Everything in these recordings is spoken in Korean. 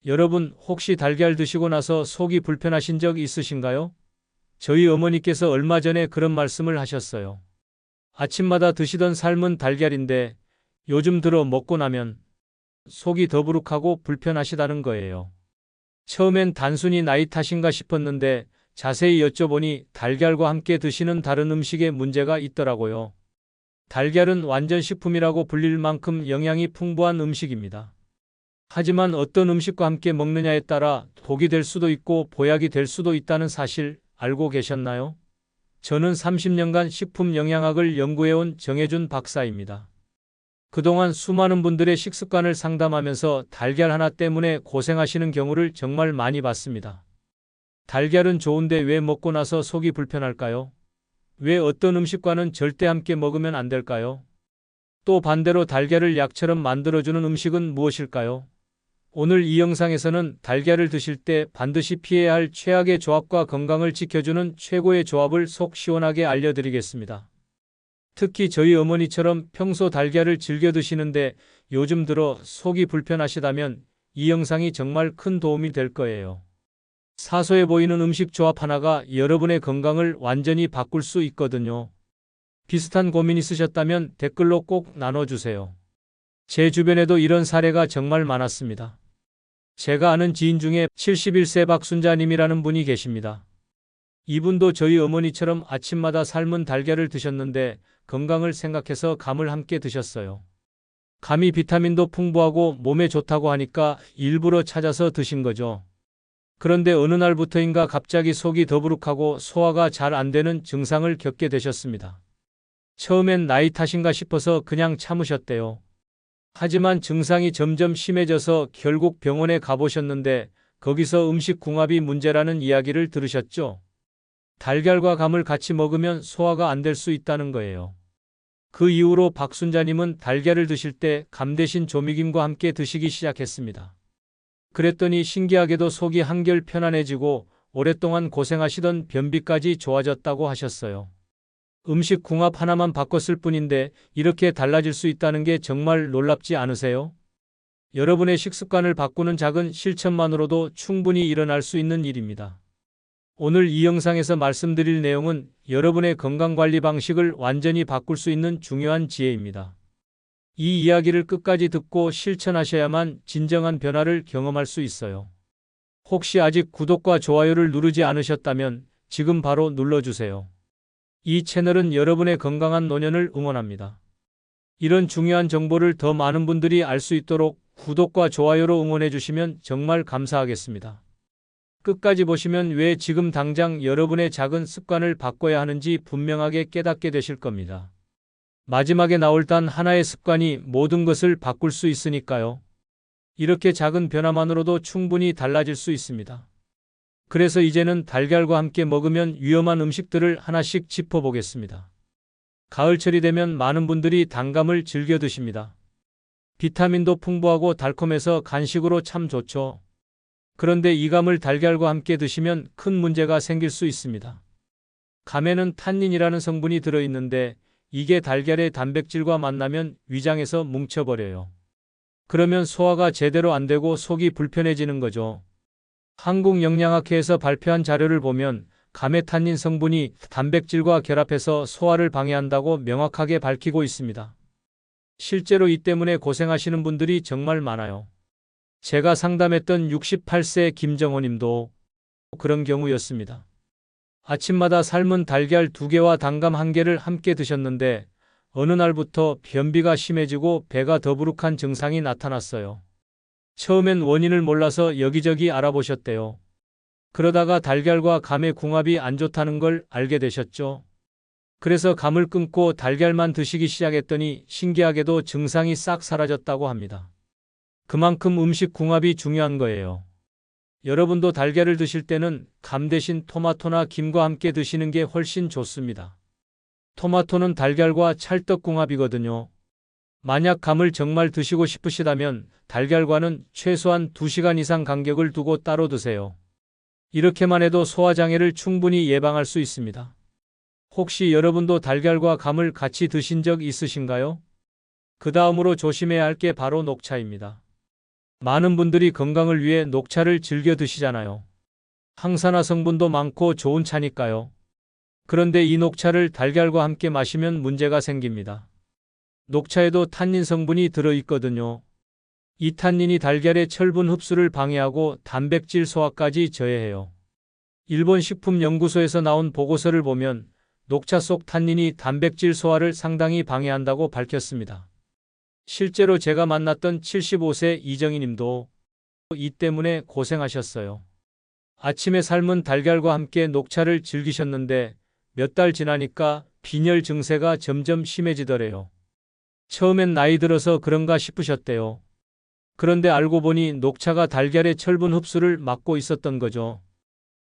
여러분, 혹시 달걀 드시고 나서 속이 불편하신 적 있으신가요? 저희 어머니께서 얼마 전에 그런 말씀을 하셨어요. 아침마다 드시던 삶은 달걀인데 요즘 들어 먹고 나면 속이 더부룩하고 불편하시다는 거예요. 처음엔 단순히 나이 탓인가 싶었는데 자세히 여쭤보니 달걀과 함께 드시는 다른 음식에 문제가 있더라고요. 달걀은 완전 식품이라고 불릴 만큼 영양이 풍부한 음식입니다. 하지만 어떤 음식과 함께 먹느냐에 따라 독이 될 수도 있고 보약이 될 수도 있다는 사실 알고 계셨나요? 저는 30년간 식품 영양학을 연구해온 정혜준 박사입니다. 그동안 수많은 분들의 식습관을 상담하면서 달걀 하나 때문에 고생하시는 경우를 정말 많이 봤습니다. 달걀은 좋은데 왜 먹고 나서 속이 불편할까요? 왜 어떤 음식과는 절대 함께 먹으면 안 될까요? 또 반대로 달걀을 약처럼 만들어주는 음식은 무엇일까요? 오늘 이 영상에서는 달걀을 드실 때 반드시 피해야 할 최악의 조합과 건강을 지켜주는 최고의 조합을 속 시원하게 알려드리겠습니다. 특히 저희 어머니처럼 평소 달걀을 즐겨 드시는데 요즘 들어 속이 불편하시다면 이 영상이 정말 큰 도움이 될 거예요. 사소해 보이는 음식 조합 하나가 여러분의 건강을 완전히 바꿀 수 있거든요. 비슷한 고민 있으셨다면 댓글로 꼭 나눠주세요. 제 주변에도 이런 사례가 정말 많았습니다. 제가 아는 지인 중에 71세 박순자님이라는 분이 계십니다. 이분도 저희 어머니처럼 아침마다 삶은 달걀을 드셨는데 건강을 생각해서 감을 함께 드셨어요. 감이 비타민도 풍부하고 몸에 좋다고 하니까 일부러 찾아서 드신 거죠. 그런데 어느 날부터인가 갑자기 속이 더부룩하고 소화가 잘 안 되는 증상을 겪게 되셨습니다. 처음엔 나이 탓인가 싶어서 그냥 참으셨대요. 하지만 증상이 점점 심해져서 결국 병원에 가보셨는데 거기서 음식 궁합이 문제라는 이야기를 들으셨죠? 달걀과 감을 같이 먹으면 소화가 안 될 수 있다는 거예요. 그 이후로 박순자님은 달걀을 드실 때 감 대신 조미김과 함께 드시기 시작했습니다. 그랬더니 신기하게도 속이 한결 편안해지고 오랫동안 고생하시던 변비까지 좋아졌다고 하셨어요. 음식 궁합 하나만 바꿨을 뿐인데 이렇게 달라질 수 있다는 게 정말 놀랍지 않으세요? 여러분의 식습관을 바꾸는 작은 실천만으로도 충분히 일어날 수 있는 일입니다. 오늘 이 영상에서 말씀드릴 내용은 여러분의 건강관리 방식을 완전히 바꿀 수 있는 중요한 지혜입니다. 이 이야기를 끝까지 듣고 실천하셔야만 진정한 변화를 경험할 수 있어요. 혹시 아직 구독과 좋아요를 누르지 않으셨다면 지금 바로 눌러주세요. 이 채널은 여러분의 건강한 노년을 응원합니다. 이런 중요한 정보를 더 많은 분들이 알 수 있도록 구독과 좋아요로 응원해 주시면 정말 감사하겠습니다. 끝까지 보시면 왜 지금 당장 여러분의 작은 습관을 바꿔야 하는지 분명하게 깨닫게 되실 겁니다. 마지막에 나올 단 하나의 습관이 모든 것을 바꿀 수 있으니까요. 이렇게 작은 변화만으로도 충분히 달라질 수 있습니다. 그래서 이제는 달걀과 함께 먹으면 위험한 음식들을 하나씩 짚어보겠습니다. 가을철이 되면 많은 분들이 단감을 즐겨 드십니다. 비타민도 풍부하고 달콤해서 간식으로 참 좋죠. 그런데 이 감을 달걀과 함께 드시면 큰 문제가 생길 수 있습니다. 감에는 탄닌이라는 성분이 들어있는데 이게 달걀의 단백질과 만나면 위장에서 뭉쳐버려요. 그러면 소화가 제대로 안 되고 속이 불편해지는 거죠. 한국영양학회에서 발표한 자료를 보면 감의 탄닌 성분이 단백질과 결합해서 소화를 방해한다고 명확하게 밝히고 있습니다. 실제로 이 때문에 고생하시는 분들이 정말 많아요. 제가 상담했던 68세 김정호 님도 그런 경우였습니다. 아침마다 삶은 달걀 2개와 단감 1개를 함께 드셨는데 어느 날부터 변비가 심해지고 배가 더부룩한 증상이 나타났어요. 처음엔 원인을 몰라서 여기저기 알아보셨대요. 그러다가 달걀과 감의 궁합이 안 좋다는 걸 알게 되셨죠. 그래서 감을 끊고 달걀만 드시기 시작했더니 신기하게도 증상이 싹 사라졌다고 합니다. 그만큼 음식 궁합이 중요한 거예요. 여러분도 달걀을 드실 때는 감 대신 토마토나 김과 함께 드시는 게 훨씬 좋습니다. 토마토는 달걀과 찰떡궁합이거든요. 만약 감을 정말 드시고 싶으시다면 달걀과는 최소한 2시간 이상 간격을 두고 따로 드세요. 이렇게만 해도 소화장애를 충분히 예방할 수 있습니다. 혹시 여러분도 달걀과 감을 같이 드신 적 있으신가요? 그 다음으로 조심해야 할 게 바로 녹차입니다. 많은 분들이 건강을 위해 녹차를 즐겨 드시잖아요. 항산화 성분도 많고 좋은 차니까요. 그런데 이 녹차를 달걀과 함께 마시면 문제가 생깁니다. 녹차에도 탄닌 성분이 들어있거든요. 이 탄닌이 달걀의 철분 흡수를 방해하고 단백질 소화까지 저해해요. 일본 식품연구소에서 나온 보고서를 보면 녹차 속 탄닌이 단백질 소화를 상당히 방해한다고 밝혔습니다. 실제로 제가 만났던 75세 이정희님도 이 때문에 고생하셨어요. 아침에 삶은 달걀과 함께 녹차를 즐기셨는데 몇 달 지나니까 빈혈 증세가 점점 심해지더래요. 처음엔 나이 들어서 그런가 싶으셨대요. 그런데 알고 보니 녹차가 달걀의 철분 흡수를 막고 있었던 거죠.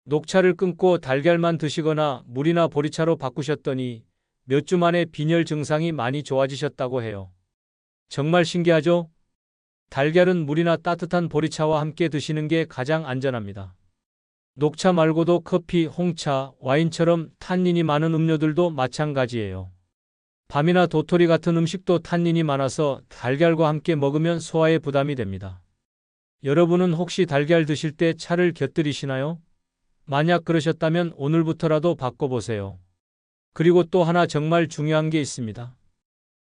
녹차를 끊고 달걀만 드시거나 물이나 보리차로 바꾸셨더니 몇 주 만에 빈혈 증상이 많이 좋아지셨다고 해요. 정말 신기하죠? 달걀은 물이나 따뜻한 보리차와 함께 드시는 게 가장 안전합니다. 녹차 말고도 커피, 홍차, 와인처럼 탄닌이 많은 음료들도 마찬가지예요. 밤이나 도토리 같은 음식도 탄닌이 많아서 달걀과 함께 먹으면 소화에 부담이 됩니다. 여러분은 혹시 달걀 드실 때 차를 곁들이시나요? 만약 그러셨다면 오늘부터라도 바꿔보세요. 그리고 또 하나 정말 중요한 게 있습니다.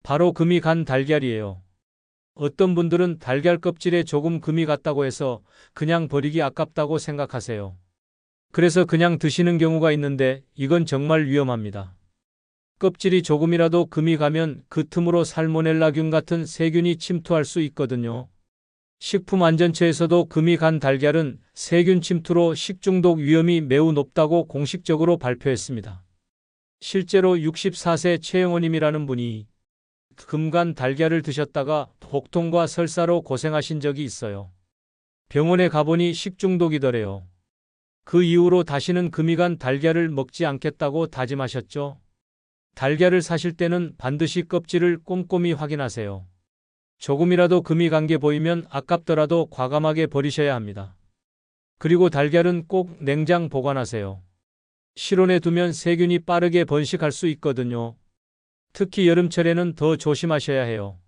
바로 금이 간 달걀이에요. 어떤 분들은 달걀 껍질에 조금 금이 갔다고 해서 그냥 버리기 아깝다고 생각하세요. 그래서 그냥 드시는 경우가 있는데 이건 정말 위험합니다. 껍질이 조금이라도 금이 가면 그 틈으로 살모넬라균 같은 세균이 침투할 수 있거든요. 식품안전처에서도 금이 간 달걀은 세균 침투로 식중독 위험이 매우 높다고 공식적으로 발표했습니다. 실제로 64세 최영호님이라는 분이 금간 달걀을 드셨다가 복통과 설사로 고생하신 적이 있어요. 병원에 가보니 식중독이더래요. 그 이후로 다시는 금이 간 달걀을 먹지 않겠다고 다짐하셨죠. 달걀을 사실 때는 반드시 껍질을 꼼꼼히 확인하세요. 조금이라도 금이 간 게 보이면 아깝더라도 과감하게 버리셔야 합니다. 그리고 달걀은 꼭 냉장 보관하세요. 실온에 두면 세균이 빠르게 번식할 수 있거든요. 특히 여름철에는 더 조심하셔야 해요.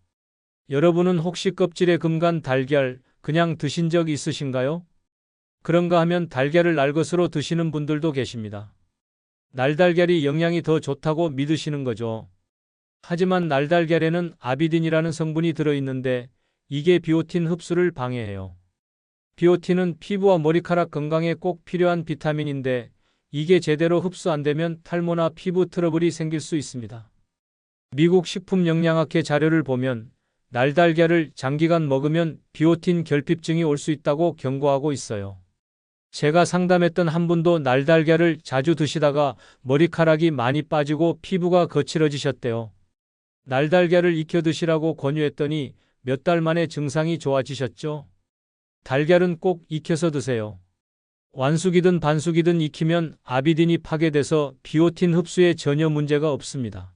여러분은 혹시 껍질에 금 간 달걀 그냥 드신 적 있으신가요? 그런가 하면 달걀을 날것으로 드시는 분들도 계십니다. 날달걀이 영양이 더 좋다고 믿으시는 거죠. 하지만 날달걀에는 아비딘이라는 성분이 들어있는데 이게 비오틴 흡수를 방해해요. 비오틴은 피부와 머리카락 건강에 꼭 필요한 비타민인데 이게 제대로 흡수 안 되면 탈모나 피부 트러블이 생길 수 있습니다. 미국 식품영양학회 자료를 보면 날달걀을 장기간 먹으면 비오틴 결핍증이 올 수 있다고 경고하고 있어요. 제가 상담했던 한 분도 날달걀을 자주 드시다가 머리카락이 많이 빠지고 피부가 거칠어지셨대요. 날달걀을 익혀 드시라고 권유했더니 몇 달 만에 증상이 좋아지셨죠. 달걀은 꼭 익혀서 드세요. 완숙이든 반숙이든 익히면 아비딘이 파괴돼서 비오틴 흡수에 전혀 문제가 없습니다.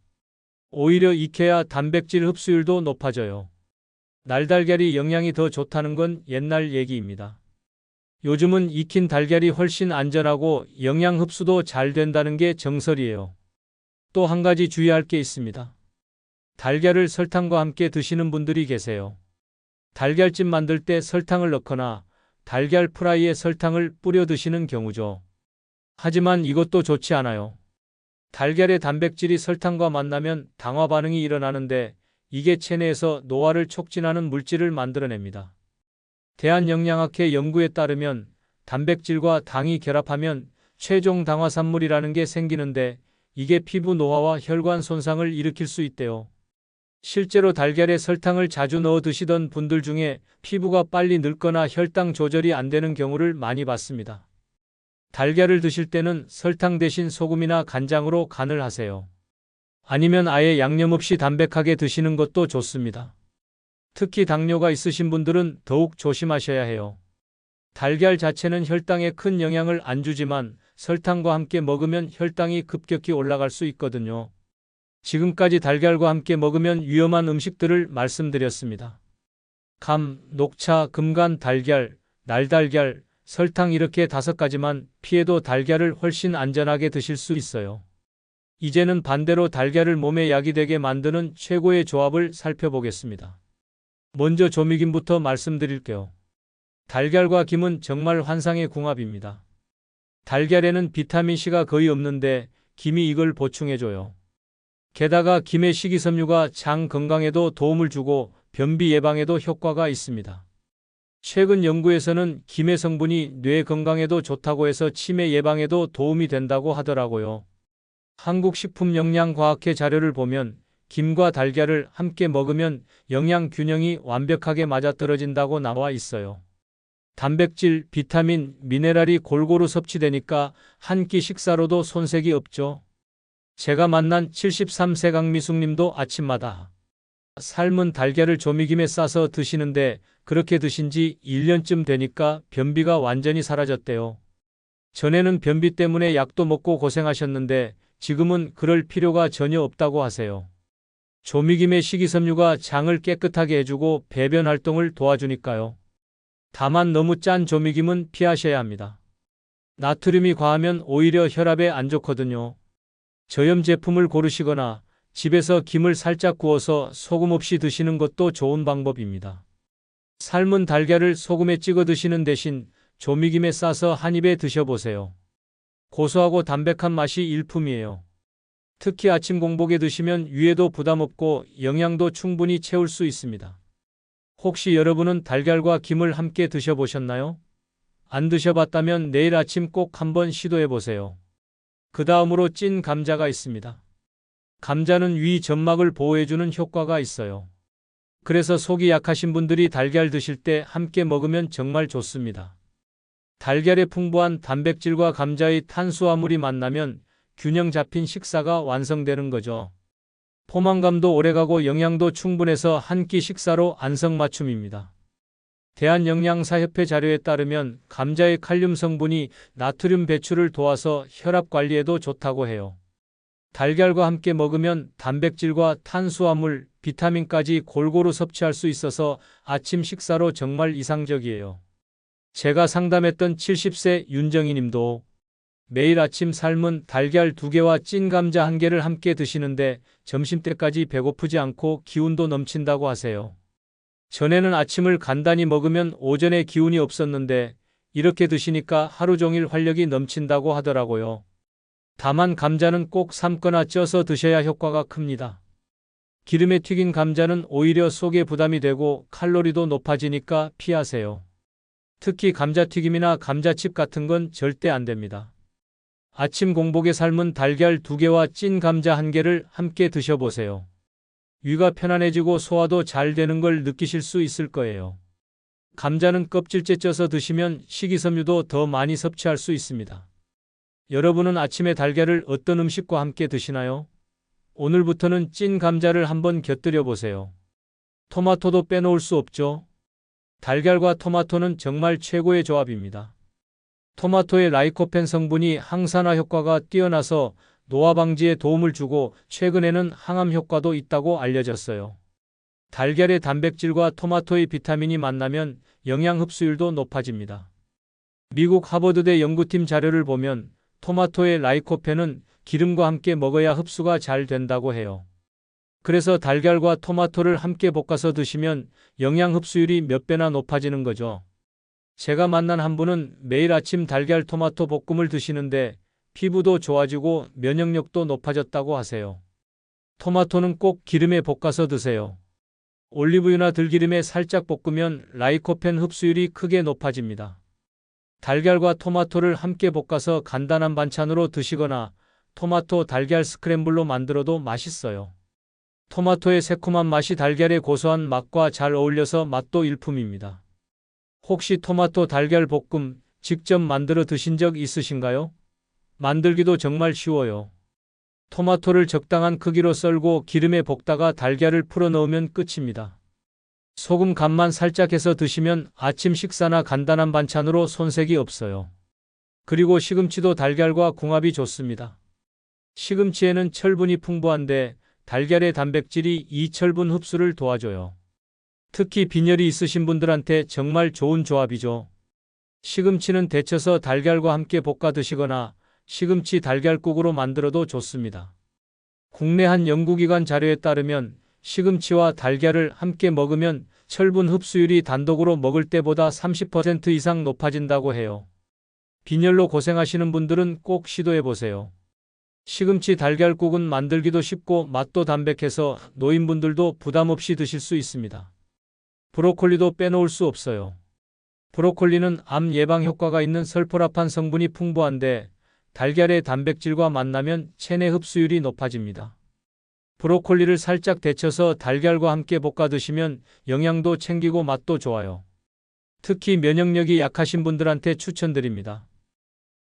오히려 익혀야 단백질 흡수율도 높아져요. 날달걀이 영양이 더 좋다는 건 옛날 얘기입니다. 요즘은 익힌 달걀이 훨씬 안전하고 영양 흡수도 잘 된다는 게 정설이에요. 또 한 가지 주의할 게 있습니다. 달걀을 설탕과 함께 드시는 분들이 계세요. 달걀찜 만들 때 설탕을 넣거나 달걀 프라이에 설탕을 뿌려 드시는 경우죠. 하지만 이것도 좋지 않아요. 달걀의 단백질이 설탕과 만나면 당화 반응이 일어나는데 이게 체내에서 노화를 촉진하는 물질을 만들어냅니다. 대한영양학회 연구에 따르면 단백질과 당이 결합하면 최종 당화산물이라는 게 생기는데 이게 피부 노화와 혈관 손상을 일으킬 수 있대요. 실제로 달걀에 설탕을 자주 넣어 드시던 분들 중에 피부가 빨리 늙거나 혈당 조절이 안 되는 경우를 많이 봤습니다. 달걀을 드실 때는 설탕 대신 소금이나 간장으로 간을 하세요. 아니면 아예 양념 없이 담백하게 드시는 것도 좋습니다. 특히 당뇨가 있으신 분들은 더욱 조심하셔야 해요. 달걀 자체는 혈당에 큰 영향을 안 주지만 설탕과 함께 먹으면 혈당이 급격히 올라갈 수 있거든요. 지금까지 달걀과 함께 먹으면 위험한 음식들을 말씀드렸습니다. 감, 녹차, 금간 달걀, 날달걀, 설탕 이렇게 5가지만 피해도 달걀을 훨씬 안전하게 드실 수 있어요. 이제는 반대로 달걀을 몸에 약이 되게 만드는 최고의 조합을 살펴보겠습니다. 먼저 조미김부터 말씀드릴게요. 달걀과 김은 정말 환상의 궁합입니다. 달걀에는 비타민C가 거의 없는데 김이 이걸 보충해줘요. 게다가 김의 식이섬유가 장 건강에도 도움을 주고 변비 예방에도 효과가 있습니다. 최근 연구에서는 김의 성분이 뇌 건강에도 좋다고 해서 치매 예방에도 도움이 된다고 하더라고요. 한국식품영양과학회 자료를 보면 김과 달걀을 함께 먹으면 영양 균형이 완벽하게 맞아떨어진다고 나와 있어요. 단백질, 비타민, 미네랄이 골고루 섭취되니까 한 끼 식사로도 손색이 없죠. 제가 만난 73세 강미숙님도 아침마다 삶은 달걀을 조미김에 싸서 드시는데 그렇게 드신 지 1년쯤 되니까 변비가 완전히 사라졌대요. 전에는 변비 때문에 약도 먹고 고생하셨는데 지금은 그럴 필요가 전혀 없다고 하세요. 조미김의 식이섬유가 장을 깨끗하게 해주고 배변 활동을 도와주니까요. 다만 너무 짠 조미김은 피하셔야 합니다. 나트륨이 과하면 오히려 혈압에 안 좋거든요. 저염 제품을 고르시거나 집에서 김을 살짝 구워서 소금 없이 드시는 것도 좋은 방법입니다. 삶은 달걀을 소금에 찍어 드시는 대신 조미김에 싸서 한 입에 드셔보세요. 고소하고 담백한 맛이 일품이에요. 특히 아침 공복에 드시면 위에도 부담 없고 영양도 충분히 채울 수 있습니다. 혹시 여러분은 달걀과 김을 함께 드셔보셨나요? 안 드셔봤다면 내일 아침 꼭 한번 시도해보세요. 그 다음으로 찐 감자가 있습니다. 감자는 위 점막을 보호해주는 효과가 있어요. 그래서 속이 약하신 분들이 달걀 드실 때 함께 먹으면 정말 좋습니다. 달걀의 풍부한 단백질과 감자의 탄수화물이 만나면 균형 잡힌 식사가 완성되는 거죠. 포만감도 오래가고 영양도 충분해서 한 끼 식사로 안성맞춤입니다. 대한영양사협회 자료에 따르면 감자의 칼륨 성분이 나트륨 배출을 도와서 혈압 관리에도 좋다고 해요. 달걀과 함께 먹으면 단백질과 탄수화물, 비타민까지 골고루 섭취할 수 있어서 아침 식사로 정말 이상적이에요. 제가 상담했던 70세 윤정희 님도 매일 아침 삶은 달걀 2개와 찐 감자 1개를 함께 드시는데 점심때까지 배고프지 않고 기운도 넘친다고 하세요. 전에는 아침을 간단히 먹으면 오전에 기운이 없었는데 이렇게 드시니까 하루 종일 활력이 넘친다고 하더라고요. 다만 감자는 꼭 삶거나 쪄서 드셔야 효과가 큽니다. 기름에 튀긴 감자는 오히려 속에 부담이 되고 칼로리도 높아지니까 피하세요. 특히 감자튀김이나 감자칩 같은 건 절대 안 됩니다. 아침 공복에 삶은 달걀 2개와 찐 감자 1개를 함께 드셔보세요. 위가 편안해지고 소화도 잘 되는 걸 느끼실 수 있을 거예요. 감자는 껍질째 쪄서 드시면 식이섬유도 더 많이 섭취할 수 있습니다. 여러분은 아침에 달걀을 어떤 음식과 함께 드시나요? 오늘부터는 찐 감자를 한번 곁들여 보세요. 토마토도 빼놓을 수 없죠. 달걀과 토마토는 정말 최고의 조합입니다. 토마토의 라이코펜 성분이 항산화 효과가 뛰어나서 노화 방지에 도움을 주고 최근에는 항암 효과도 있다고 알려졌어요. 달걀의 단백질과 토마토의 비타민이 만나면 영양 흡수율도 높아집니다. 미국 하버드대 연구팀 자료를 보면 토마토의 라이코펜은 기름과 함께 먹어야 흡수가 잘 된다고 해요. 그래서 달걀과 토마토를 함께 볶아서 드시면 영양 흡수율이 몇 배나 높아지는 거죠. 제가 만난 한 분은 매일 아침 달걀 토마토 볶음을 드시는데 피부도 좋아지고 면역력도 높아졌다고 하세요. 토마토는 꼭 기름에 볶아서 드세요. 올리브유나 들기름에 살짝 볶으면 라이코펜 흡수율이 크게 높아집니다. 달걀과 토마토를 함께 볶아서 간단한 반찬으로 드시거나 토마토 달걀 스크램블로 만들어도 맛있어요. 토마토의 새콤한 맛이 달걀의 고소한 맛과 잘 어울려서 맛도 일품입니다. 혹시 토마토 달걀 볶음 직접 만들어 드신 적 있으신가요? 만들기도 정말 쉬워요. 토마토를 적당한 크기로 썰고 기름에 볶다가 달걀을 풀어 넣으면 끝입니다. 소금 간만 살짝 해서 드시면 아침 식사나 간단한 반찬으로 손색이 없어요. 그리고 시금치도 달걀과 궁합이 좋습니다. 시금치에는 철분이 풍부한데 달걀의 단백질이 이 철분 흡수를 도와줘요. 특히 빈혈이 있으신 분들한테 정말 좋은 조합이죠. 시금치는 데쳐서 달걀과 함께 볶아 드시거나 시금치 달걀국으로 만들어도 좋습니다. 국내 한 연구기관 자료에 따르면 시금치와 달걀을 함께 먹으면 철분 흡수율이 단독으로 먹을 때보다 30% 이상 높아진다고 해요. 빈혈로 고생하시는 분들은 꼭 시도해 보세요. 시금치 달걀국은 만들기도 쉽고 맛도 담백해서 노인분들도 부담 없이 드실 수 있습니다. 브로콜리도 빼놓을 수 없어요. 브로콜리는 암 예방 효과가 있는 설포라판 성분이 풍부한데 달걀의 단백질과 만나면 체내 흡수율이 높아집니다. 브로콜리를 살짝 데쳐서 달걀과 함께 볶아 드시면 영양도 챙기고 맛도 좋아요. 특히 면역력이 약하신 분들한테 추천드립니다.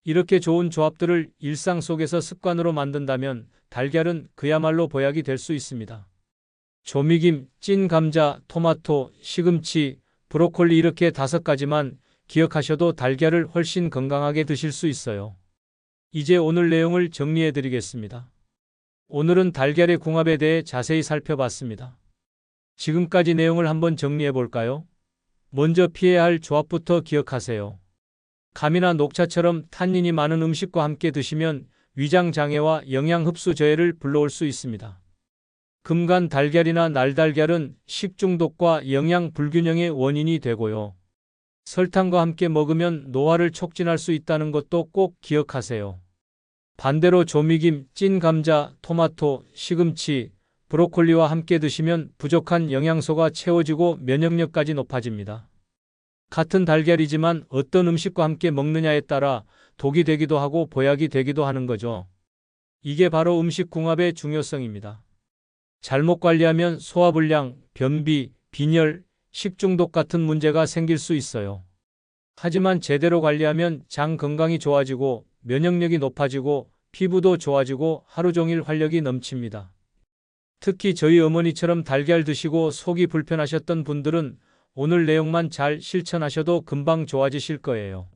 이렇게 좋은 조합들을 일상 속에서 습관으로 만든다면 달걀은 그야말로 보약이 될 수 있습니다. 조미김, 찐 감자, 토마토, 시금치, 브로콜리 이렇게 5가지만 기억하셔도 달걀을 훨씬 건강하게 드실 수 있어요. 이제 오늘 내용을 정리해 드리겠습니다. 오늘은 달걀의 궁합에 대해 자세히 살펴봤습니다. 지금까지 내용을 한번 정리해 볼까요? 먼저 피해야 할 조합부터 기억하세요. 감이나 녹차처럼 탄닌이 많은 음식과 함께 드시면 위장 장애와 영양 흡수 저해를 불러올 수 있습니다. 금간 달걀이나 날달걀은 식중독과 영양 불균형의 원인이 되고요. 설탕과 함께 먹으면 노화를 촉진할 수 있다는 것도 꼭 기억하세요. 반대로 조미김, 찐 감자, 토마토, 시금치, 브로콜리와 함께 드시면 부족한 영양소가 채워지고 면역력까지 높아집니다. 같은 달걀이지만 어떤 음식과 함께 먹느냐에 따라 독이 되기도 하고 보약이 되기도 하는 거죠. 이게 바로 음식 궁합의 중요성입니다. 잘못 관리하면 소화불량, 변비, 빈혈, 식중독 같은 문제가 생길 수 있어요. 하지만 제대로 관리하면 장 건강이 좋아지고 면역력이 높아지고 피부도 좋아지고 하루 종일 활력이 넘칩니다. 특히 저희 어머니처럼 달걀 드시고 속이 불편하셨던 분들은 오늘 내용만 잘 실천하셔도 금방 좋아지실 거예요.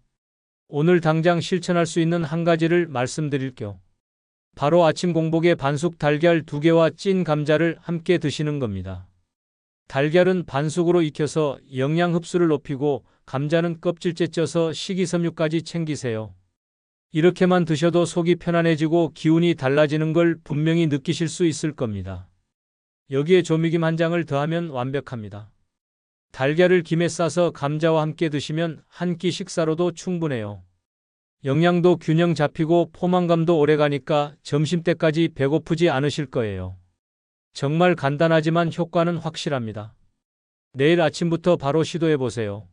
오늘 당장 실천할 수 있는 한 가지를 말씀드릴게요. 바로 아침 공복에 반숙 달걀 2개와 찐 감자를 함께 드시는 겁니다. 달걀은 반숙으로 익혀서 영양 흡수를 높이고 감자는 껍질째 쪄서 식이섬유까지 챙기세요. 이렇게만 드셔도 속이 편안해지고 기운이 달라지는 걸 분명히 느끼실 수 있을 겁니다. 여기에 조미김 한 장을 더하면 완벽합니다. 달걀을 김에 싸서 감자와 함께 드시면 한 끼 식사로도 충분해요. 영양도 균형 잡히고 포만감도 오래가니까 점심때까지 배고프지 않으실 거예요. 정말 간단하지만 효과는 확실합니다. 내일 아침부터 바로 시도해 보세요.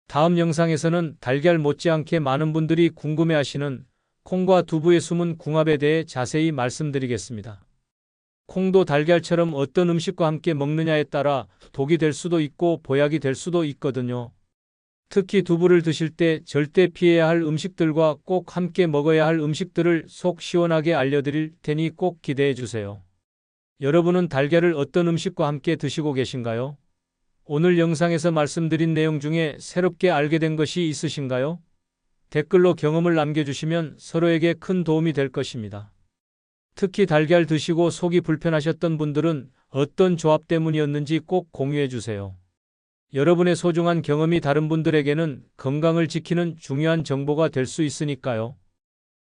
다음 영상에서는 달걀 못지않게 많은 분들이 궁금해하시는 콩과 두부의 숨은 궁합에 대해 자세히 말씀드리겠습니다. 콩도 달걀처럼 어떤 음식과 함께 먹느냐에 따라 독이 될 수도 있고 보약이 될 수도 있거든요. 특히 두부를 드실 때 절대 피해야 할 음식들과 꼭 함께 먹어야 할 음식들을 속 시원하게 알려드릴 테니 꼭 기대해 주세요. 여러분은 달걀을 어떤 음식과 함께 드시고 계신가요? 오늘 영상에서 말씀드린 내용 중에 새롭게 알게 된 것이 있으신가요? 댓글로 경험을 남겨주시면 서로에게 큰 도움이 될 것입니다. 특히 달걀 드시고 속이 불편하셨던 분들은 어떤 조합 때문이었는지 꼭 공유해 주세요. 여러분의 소중한 경험이 다른 분들에게는 건강을 지키는 중요한 정보가 될 수 있으니까요.